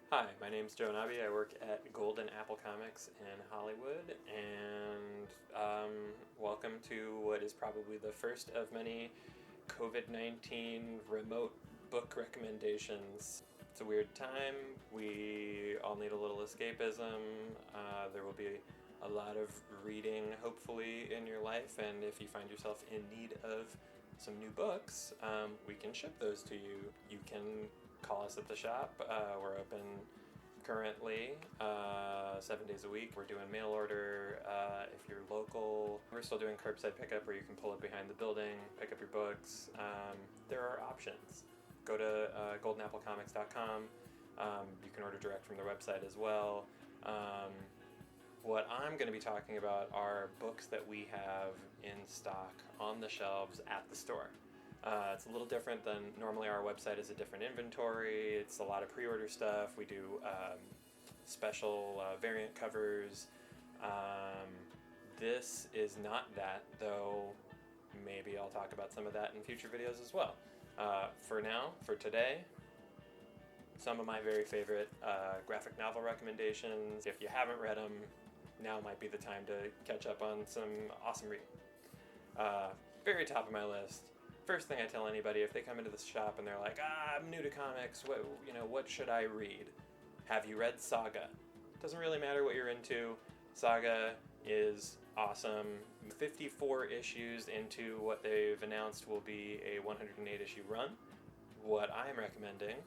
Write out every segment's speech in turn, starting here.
Hi, my name's Joe Annabi. I work at Golden Apple Comics in Hollywood, and welcome to what is probably the first of many COVID-19 remote book recommendations. It's a weird time. We all need a little escapism. There will be a lot of reading, hopefully, in your life, and if you find yourself in need of some new books, we can ship those to you. You can call us at the shop. We're open currently 7 days a week. We're doing mail order. If you're local, we're still doing curbside pickup where you can pull up behind the building, pick up your books. There are options. Go to goldenapplecomics.com. You can order direct from their website as well. What I'm going to be talking about are books that we have in stock on the shelves at the store. It's a little different than normally. Our website is a different inventory. It's a lot of pre-order stuff. We do special variant covers. This is not that, though maybe I'll talk about some of that in future videos as well. For now, for today, some of my very favorite graphic novel recommendations. If you haven't read them, now might be the time to catch up on some awesome reading. Very top of my list. First thing I tell anybody if they come into the shop and they're like, I'm new to comics, what should I read? Have you read Saga? Doesn't really matter what you're into. Saga is awesome. 54 issues into what they've announced will be a 108 issue run. What I'm recommending,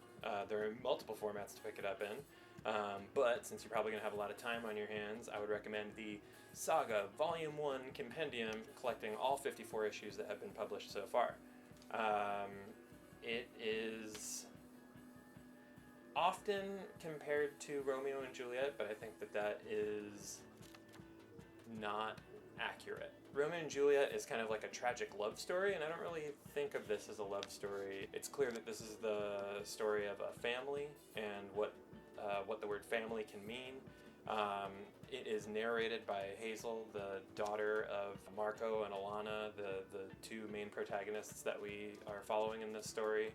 there are multiple formats to pick it up in, but since you're probably going to have a lot of time on your hands, I would recommend the Saga Volume 1 Compendium, collecting all 54 issues that have been published so far. It is often compared to Romeo and Juliet, but I think that is not accurate. Romeo and Juliet is kind of like a tragic love story, and I don't really think of this as a love story. It's clear that this is the story of a family and what the word family can mean. It is narrated by Hazel, the daughter of Marco and Alana, the two main protagonists that we are following in this story.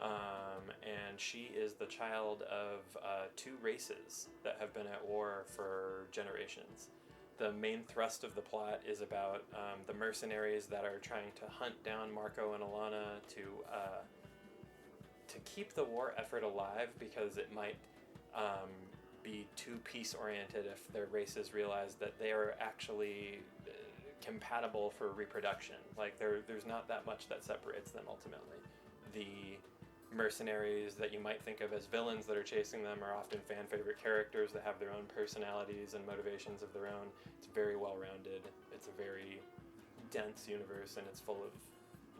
And she is the child of two races that have been at war for generations. The main thrust of the plot is about the mercenaries that are trying to hunt down Marco and Alana to keep the war effort alive, because it might be too peace-oriented if their races realize that they are actually compatible for reproduction. Like, there's not that much that separates them ultimately. The mercenaries that you might think of as villains that are chasing them are often fan-favorite characters that have their own personalities and motivations of their own. It's very well-rounded. It's a very dense universe, and it's full of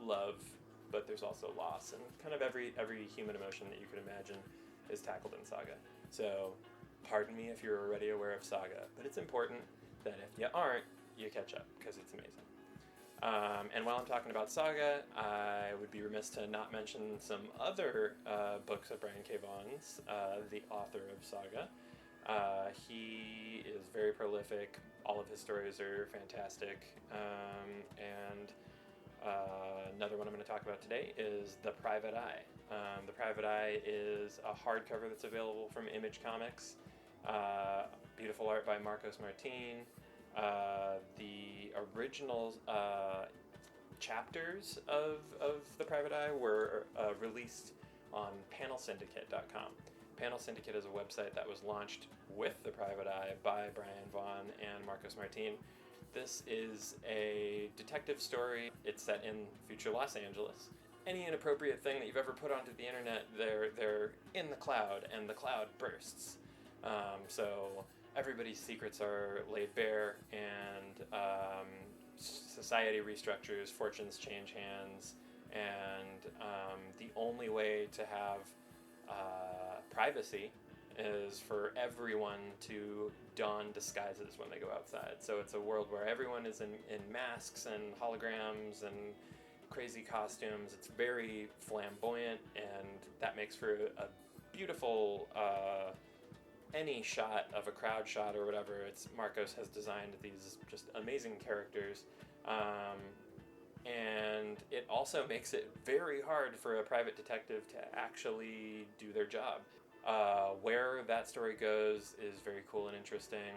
love, but there's also loss, and kind of every human emotion that you could imagine is tackled in Saga. So, pardon me if you're already aware of Saga, but it's important that if you aren't, you catch up, because it's amazing. And while I'm talking about Saga, I would be remiss to not mention some other books of Brian K. Vaughan's, the author of Saga. He is very prolific. All of his stories are fantastic. And another one I'm going to talk about today is The Private Eye. The Private Eye is a hardcover that's available from Image Comics. Beautiful art by Marcos Martin. The original chapters of The Private Eye were released on panelsyndicate.com. Panel Syndicate is a website that was launched with The Private Eye by Brian Vaughan and Marcos Martin. This is a detective story. It's set in future Los Angeles. Any inappropriate thing that you've ever put onto the internet, they're in the cloud, and the cloud bursts. So everybody's secrets are laid bare, and society restructures, fortunes change hands, and the only way to have privacy is for everyone to don disguises when they go outside. So it's a world where everyone is in masks and holograms and crazy costumes. It's very flamboyant, and that makes for a beautiful any shot of a crowd shot or whatever. It's Marcos has designed these just amazing characters, and it also makes it very hard for a private detective to actually do their job. Where that story goes is very cool and interesting,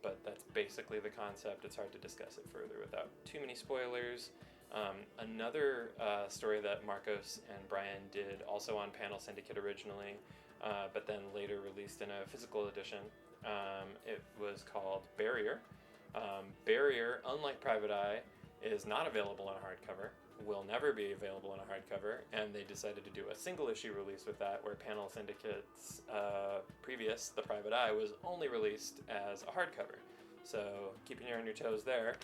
but that's basically the concept. It's hard to discuss it further without too many spoilers. Another story that Marcos and Brian did, also on Panel Syndicate originally, but then later released in a physical edition. It was called Barrier. Barrier, unlike Private Eye, is not available on hardcover, will never be available on a hardcover, and they decided to do a single issue release with that, where Panel Syndicate's previous, The Private Eye, was only released as a hardcover. So keeping you on your toes there.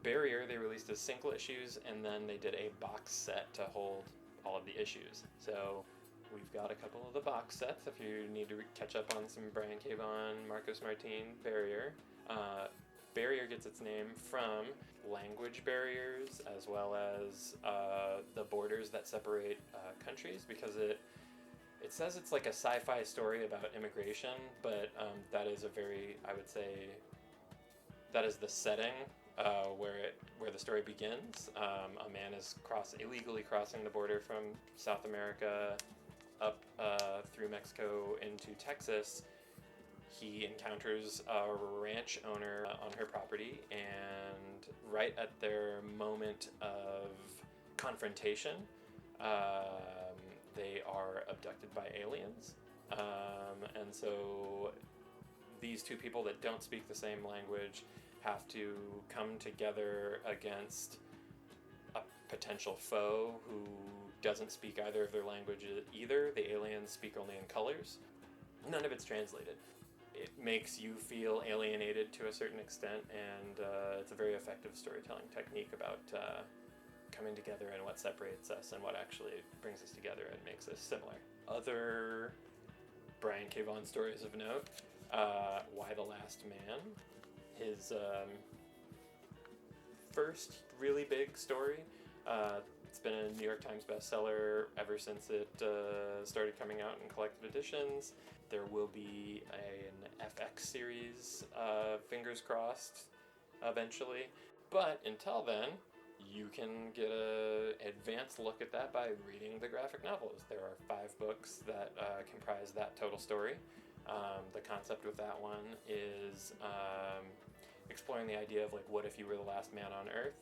Barrier, they released as single issues, and then they did a box set to hold all of the issues. So we've got a couple of the box sets if you need to catch up on some Brian K. Vaughan, Marcos Martin, Barrier. Barrier gets its name from language barriers, as well as the borders that separate countries, because it says it's like a sci-fi story about immigration, but that is a very, I would say, that is the setting where the story begins. A man is illegally crossing the border from South America up through Mexico into Texas. He encounters a ranch owner on her property, and right at their moment of confrontation, they are abducted by aliens. And so these two people that don't speak the same language have to come together against a potential foe who doesn't speak either of their languages either. The aliens speak only in colors. None of it's translated. It makes you feel alienated to a certain extent, and it's a very effective storytelling technique about coming together and what separates us and what actually brings us together and makes us similar. Other Brian K. Vaughan stories of note, Why the Last Man, his first really big story. It's been a New York Times bestseller ever since it started coming out in collected editions. There will be an FX series, fingers crossed, eventually. But until then, you can get an advanced look at that by reading the graphic novels. There are 5 books that comprise that total story. The concept with that one is exploring the idea of, like, what if you were the last man on Earth?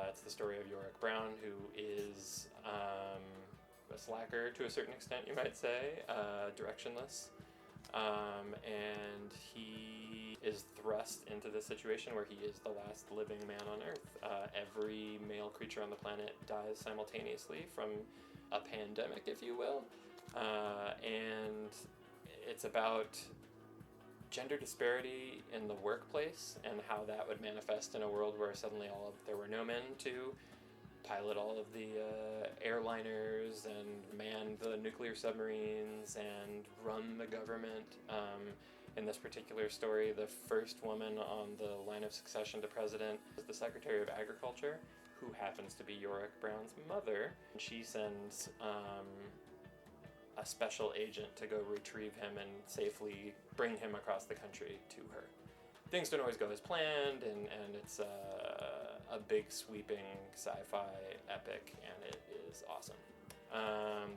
It's the story of Yorick Brown, who is a slacker to a certain extent, you might say, directionless. And he is thrust into this situation where he is the last living man on Earth. Every male creature on the planet dies simultaneously from a pandemic, if you will. And it's about gender disparity in the workplace and how that would manifest in a world where suddenly there were no men to pilot all of the airliners and man the nuclear submarines and run the government. In this particular story, the first woman on the line of succession to president is the Secretary of Agriculture, who happens to be Yorick Brown's mother. She sends a special agent to go retrieve him and safely bring him across the country to her. Things don't always go as planned, and it's a big sweeping sci-fi epic, and it is awesome.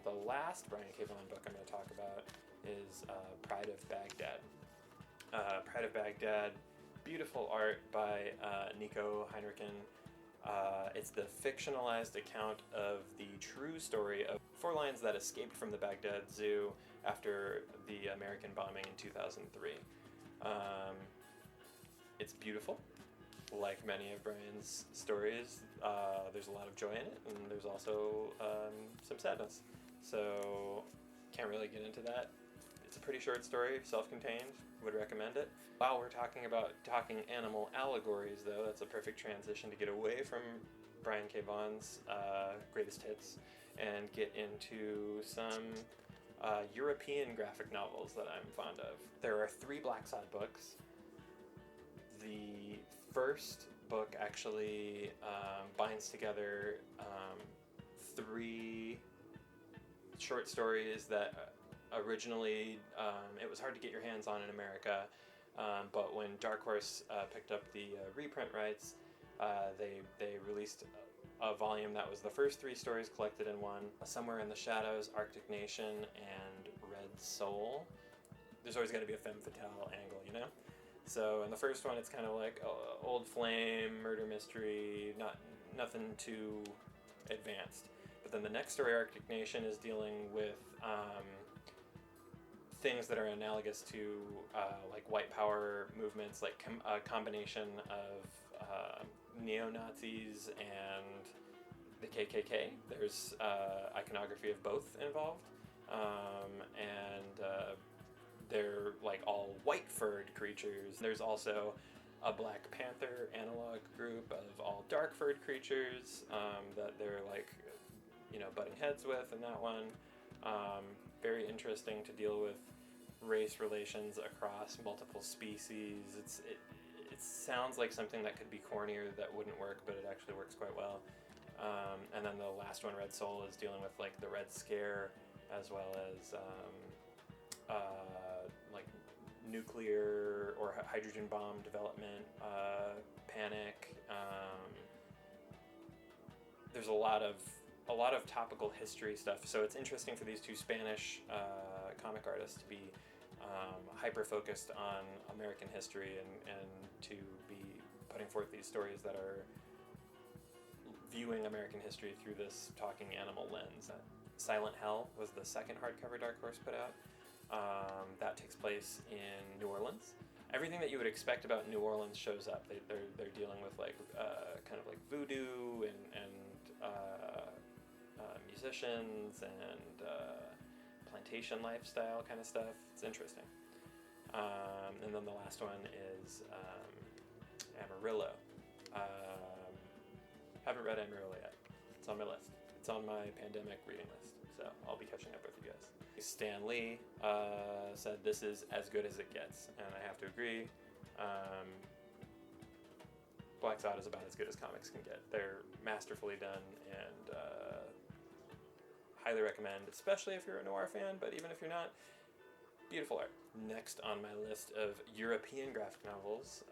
The last Brian K. Vaughan book I'm going to talk about is Pride of Baghdad. Pride of Baghdad, beautiful art by Nico Heinrichen. It's the fictionalized account of the true story of 4 lions that escaped from the Baghdad Zoo after the American bombing in 2003. It's beautiful. Like many of Brian's stories, there's a lot of joy in it, and there's also some sadness. So, can't really get into that. It's a pretty short story, self-contained, would recommend it. While we're talking animal allegories, though, that's a perfect transition to get away from Brian K. Vaughan's greatest hits and get into some European graphic novels that I'm fond of. There are 3 Blacksad books. The first book actually binds together 3 short stories that originally it was hard to get your hands on in America, but when Dark Horse picked up the reprint rights, they released a volume that was the first 3 stories collected in one. Somewhere in the Shadows, Arctic Nation, and Red Soul. There's always got to be a femme fatale angle, you know? So in the first one, it's kind of like old flame, murder mystery, nothing too advanced. But then the next story, Arctic Nation, is dealing with things that are analogous to like white power movements, like a combination of neo-Nazis and the KKK. There's iconography of both involved, and they're like all white-furred creatures. There's also a Black Panther analog group of all dark-furred creatures that they're like, butting heads with in that one. Very interesting to deal with race relations across multiple species. It sounds like something that could be cornier that wouldn't work, but it actually works quite well. And then the last one, Red Soul, is dealing with like the Red Scare, as well as like nuclear or hydrogen bomb development, panic. There's a lot of topical history stuff, so it's interesting for these 2 Spanish comic artists to be hyper focused on American history and to be putting forth these stories that are viewing American history through this talking animal lens. Silent Hell was the second hardcover Dark Horse put out. That takes place in New Orleans. Everything that you would expect about New Orleans shows up. They're dealing with like kind of like voodoo and musicians and plantation lifestyle kind of stuff. It's interesting. And then the last one is Amarillo. Haven't read Amarillo yet. It's on my list. It's on my pandemic reading list, so I'll be catching up with you guys. Stan Lee said this is as good as it gets, and I have to agree. Blacksad is about as good as comics can get. They're masterfully done, and highly recommend, especially if you're a noir fan, but even if you're not, beautiful art. Next on my list of European graphic novels,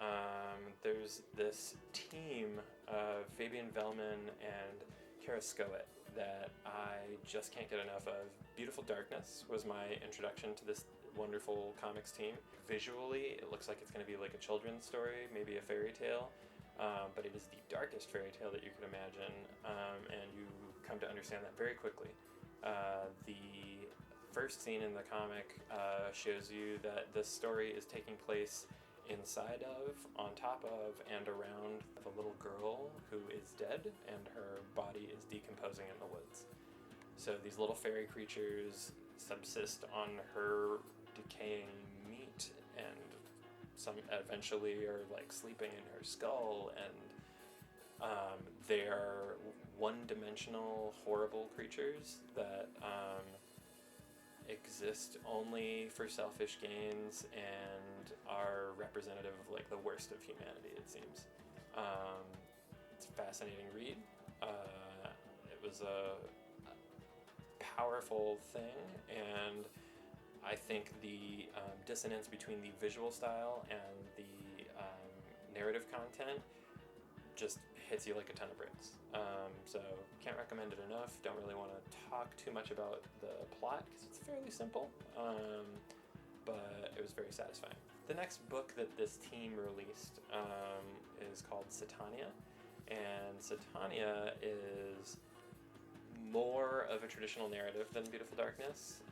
there's this team of Fabian Vellman and Kara Skoet that I just can't get enough of. Beautiful Darkness was my introduction to this wonderful comics team. Visually, it looks like it's going to be like a children's story, maybe a fairy tale, but it is the darkest fairy tale that you could imagine, and you come to understand that very quickly. The first scene in the comic shows you that this story is taking place inside of, on top of, and around the little girl who is dead and her body is decomposing in the woods. So these little fairy creatures subsist on her decaying meat, and some eventually are like sleeping in her skull, and they're one-dimensional, horrible creatures that exist only for selfish gains and are representative of like the worst of humanity, it seems. It's a fascinating read. It was a powerful thing, and I think the dissonance between the visual style and the narrative content just hits you like a ton of bricks. So can't recommend it enough. Don't really want to talk too much about the plot because it's fairly simple, but it was very satisfying. The next book that this team released is called Satania, and Satania is more of a traditional narrative than Beautiful Darkness,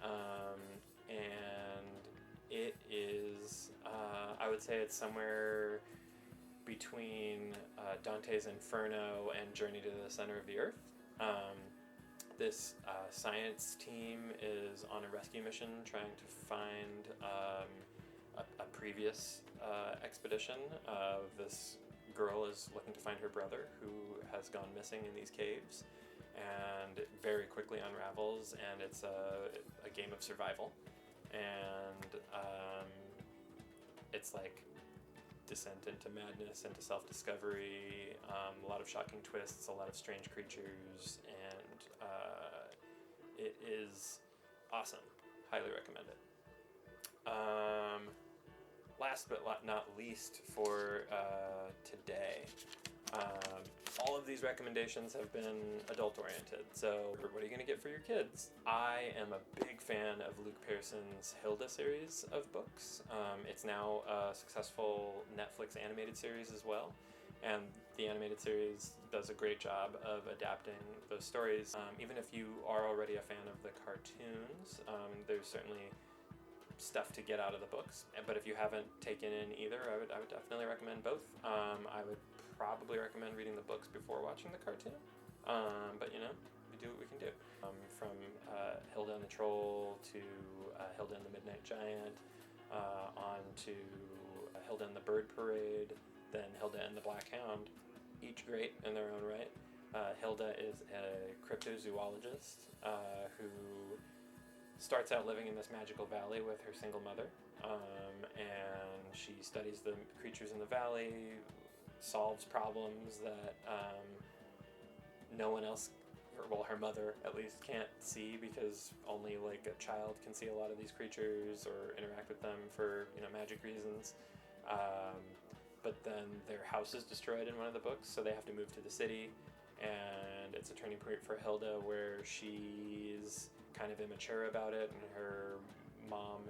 and it is, I would say it's somewhere between Dante's Inferno and Journey to the Center of the Earth. This science team is on a rescue mission trying to find a previous expedition. This girl is looking to find her brother who has gone missing in these caves, and it very quickly unravels, and it's a game of survival. And it's like descent into madness, into self-discovery, a lot of shocking twists, a lot of strange creatures, and it is awesome. Highly recommend it. Last but not least for today, All of these recommendations have been adult-oriented, so what are you going to get for your kids? I am a big fan of Luke Pearson's Hilda series of books. It's now a successful Netflix animated series as well, and the animated series does a great job of adapting those stories. Even if you are already a fan of the cartoons, there's certainly stuff to get out of the books, but if you haven't taken in either, I would definitely recommend both. I would probably recommend reading the books before watching the cartoon, but you know, we do what we can do. From Hilda and the Troll to Hilda and the Midnight Giant, on to Hilda and the Bird Parade, then Hilda and the Black Hound, each great in their own right. Hilda is a cryptozoologist who starts out living in this magical valley with her single mother, and she studies the creatures in the valley, solves problems that no one else, well, her mother at least, can't see, because only like a child can see a lot of these creatures or interact with them for, you know, magic reasons. But then their house is destroyed in one of the books, so they have to move to the city, and it's a turning point for Hilda where she's kind of immature about it, and her mom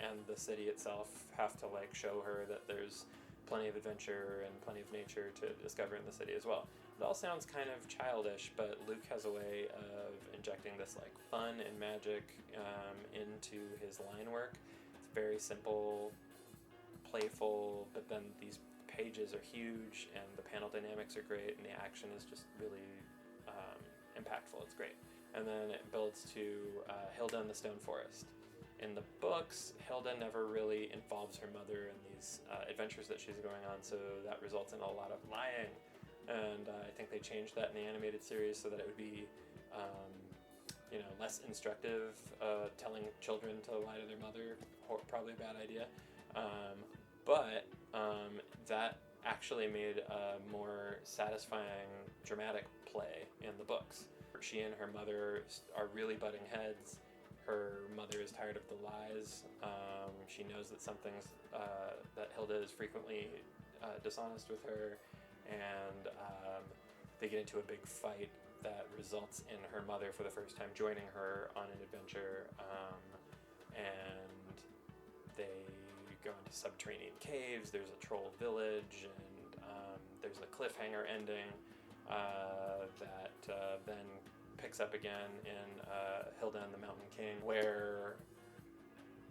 and the city itself have to like show her that there's plenty of adventure and plenty of nature to discover in the city as well. It all sounds kind of childish, but Luke has a way of injecting this like fun and magic into his line work. It's very simple, playful, but then these pages are huge, and the panel dynamics are great, and the action is just really impactful. It's great. And then it builds to Hilda and the Stone Forest. In the books, Hilda never really involves her mother in these adventures that she's going on, so that results in a lot of lying. And I think they changed that in the animated series so that it would be, you know, less instructive. Telling children to lie to their mother, probably a bad idea. But that actually made a more satisfying dramatic play in the books. She and her mother are really butting heads. Her mother is tired of the lies. She knows that something's that Hilda is frequently dishonest with her, and they get into a big fight that results in her mother for the first time joining her on an adventure, and they go into subterranean caves. There's a troll village, and there's a cliffhanger ending that then picks up again in Hilda and the Mountain King, where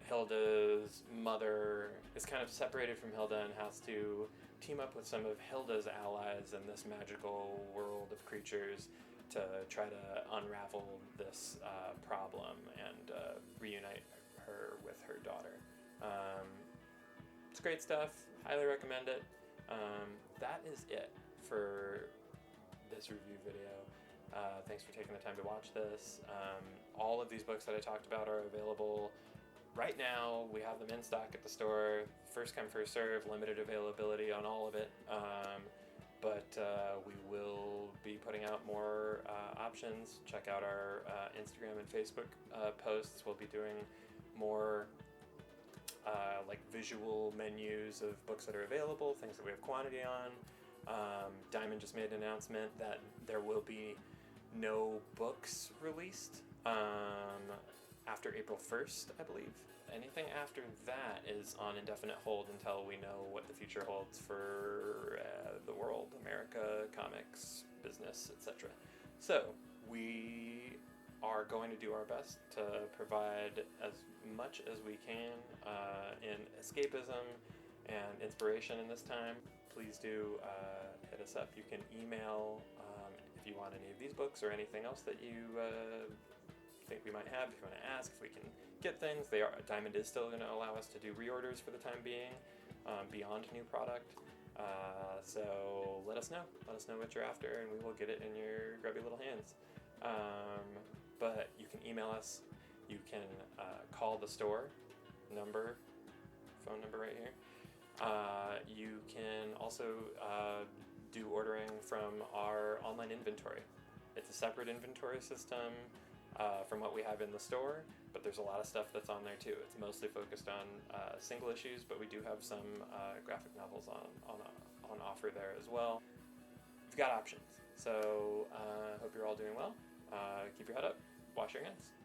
Hilda's mother is kind of separated from Hilda and has to team up with some of Hilda's allies in this magical world of creatures to try to unravel this problem and reunite her with her daughter. It's great stuff. Highly recommend it. That is it for this review video. Thanks for taking the time to watch this. All of these books that I talked about are available right now. We have them in stock at the store. First come, first serve, limited availability on all of it. But we will be putting out more options. Check out our Instagram and Facebook posts. We'll be doing more like visual menus of books that are available, things that we have quantity on. Diamond just made an announcement that there will be no books released after April 1st, I believe. Anything after that is on indefinite hold until we know what the future holds for the world, America, comics, business, etc. So we are going to do our best to provide as much as we can in escapism and inspiration in this time. Please do hit us up. You can email if you want any of these books or anything else that you think we might have. If you want to ask if we can get things, Diamond is still going to allow us to do reorders for the time being, beyond new product. So let us know. Let us know what you're after, and we will get it in your grubby little hands. But you can email us. You can call the store phone number right here. You can also do ordering from our online inventory. It's a separate inventory system from what we have in the store, but there's a lot of stuff that's on there too. It's mostly focused on single issues, but we do have some graphic novels on offer there as well. got options. So hope you're all doing well. Keep your head up. Wash your hands.